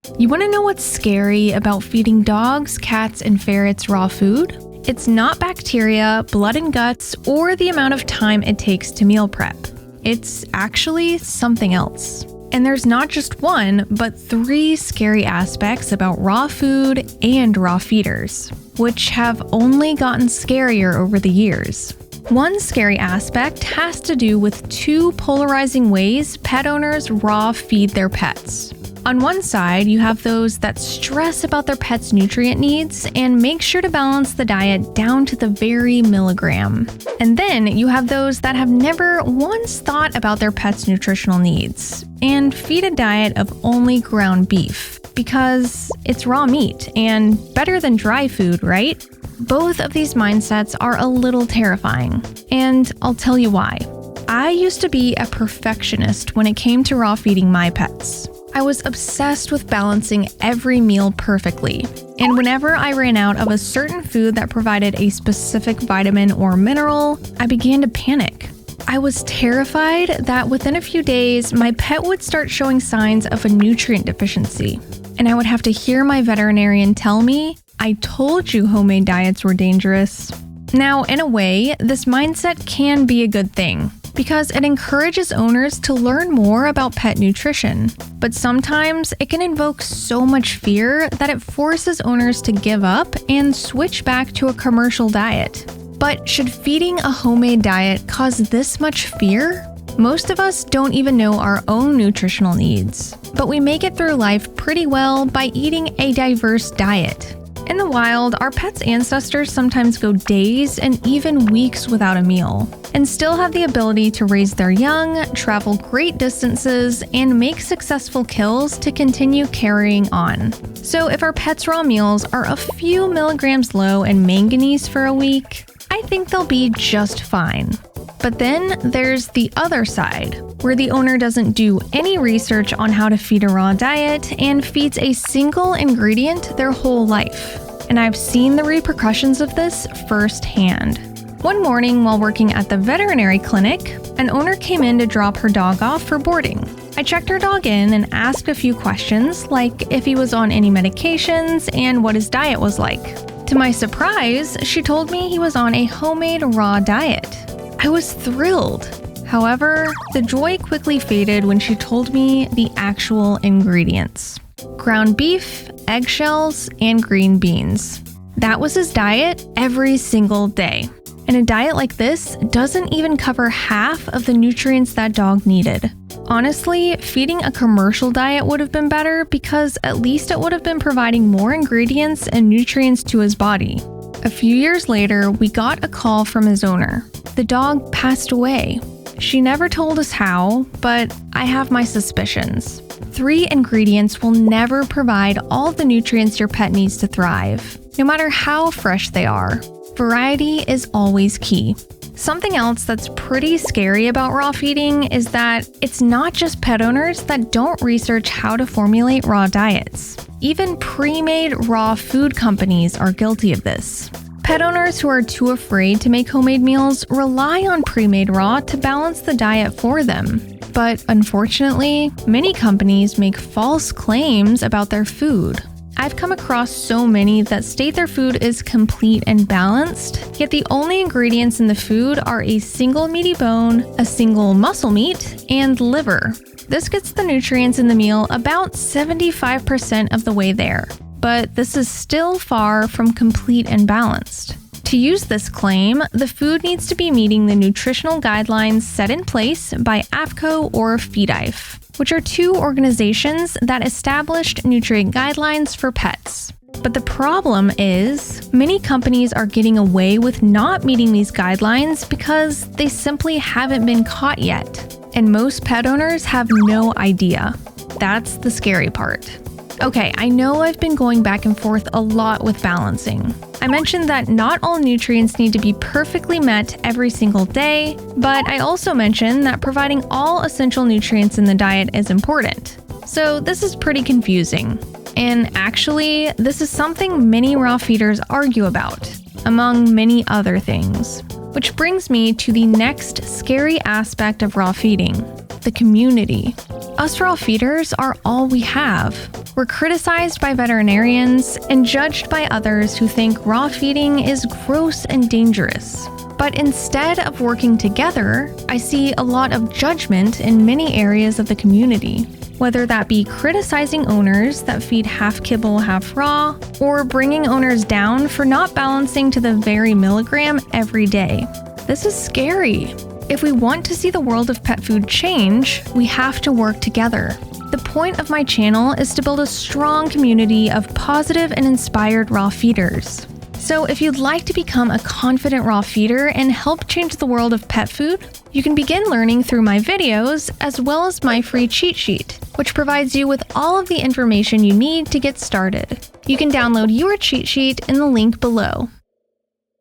You want to know what's scary about feeding dogs, cats, and ferrets raw food? It's not bacteria, blood and guts, or the amount of time it takes to meal prep. It's actually something else. And there's not just one, but 3 scary aspects about raw food and raw feeders, which have only gotten scarier over the years. One scary aspect has to do with 2 polarizing ways pet owners raw feed their pets. On one side, you have those that stress about their pet's nutrient needs and make sure to balance the diet down to the very milligram. And then you have those that have never once thought about their pet's nutritional needs and feed a diet of only ground beef because it's raw meat and better than dry food, right? Both of these mindsets are a little terrifying, and I'll tell you why. I used to be a perfectionist when it came to raw feeding my pets. I was obsessed with balancing every meal perfectly, and whenever I ran out of a certain food that provided a specific vitamin or mineral, I began to panic. I was terrified that within a few days, my pet would start showing signs of a nutrient deficiency, and I would have to hear my veterinarian tell me, "I told you homemade diets were dangerous." Now, in a way, this mindset can be a good thing, because it encourages owners to learn more about pet nutrition. But sometimes it can invoke so much fear that it forces owners to give up and switch back to a commercial diet. But should feeding a homemade diet cause this much fear? Most of us don't even know our own nutritional needs, but we make it through life pretty well by eating a diverse diet. In the wild, our pets' ancestors sometimes go days and even weeks without a meal, and still have the ability to raise their young, travel great distances, and make successful kills to continue carrying on. So if our pets' raw meals are a few milligrams low in manganese for a week, I think they'll be just fine. But then there's the other side, where the owner doesn't do any research on how to feed a raw diet and feeds a single ingredient their whole life. And I've seen the repercussions of this firsthand. One morning while working at the veterinary clinic, an owner came in to drop her dog off for boarding. I checked her dog in and asked a few questions, like if he was on any medications and what his diet was like. To my surprise, she told me he was on a homemade raw diet. I was thrilled. However, the joy quickly faded when she told me the actual ingredients: ground beef, eggshells, and green beans. That was his diet every single day. And a diet like this doesn't even cover half of the nutrients that dog needed. Honestly, feeding a commercial diet would have been better because at least it would have been providing more ingredients and nutrients to his body. A few years later, we got a call from his owner. The dog passed away. She never told us how, but I have my suspicions. 3 ingredients will never provide all the nutrients your pet needs to thrive, no matter how fresh they are. Variety is always key. Something else that's pretty scary about raw feeding is that it's not just pet owners that don't research how to formulate raw diets. Even pre-made raw food companies are guilty of this. Pet owners who are too afraid to make homemade meals rely on pre-made raw to balance the diet for them. But unfortunately, many companies make false claims about their food. I've come across so many that state their food is complete and balanced, yet the only ingredients in the food are a single meaty bone, a single muscle meat, and liver. This gets the nutrients in the meal about 75% of the way there, but this is still far from complete and balanced. To use this claim, the food needs to be meeting the nutritional guidelines set in place by AAFCO or FEEDIFE, which are 2 organizations that established nutrient guidelines for pets. But the problem is, many companies are getting away with not meeting these guidelines because they simply haven't been caught yet. And most pet owners have no idea. That's the scary part. Okay, I know I've been going back and forth a lot with balancing. I mentioned that not all nutrients need to be perfectly met every single day, but I also mentioned that providing all essential nutrients in the diet is important. So this is pretty confusing. And actually, this is something many raw feeders argue about, among many other things. Which brings me to the next scary aspect of raw feeding: the community. Us raw feeders are all we have. We're criticized by veterinarians and judged by others who think raw feeding is gross and dangerous. But instead of working together, I see a lot of judgment in many areas of the community, whether that be criticizing owners that feed half kibble, half raw, or bringing owners down for not balancing to the very milligram every day. This is scary. If we want to see the world of pet food change, we have to work together. The point of my channel is to build a strong community of positive and inspired raw feeders. So if you'd like to become a confident raw feeder and help change the world of pet food, you can begin learning through my videos as well as my free cheat sheet, which provides you with all of the information you need to get started. You can download your cheat sheet in the link below.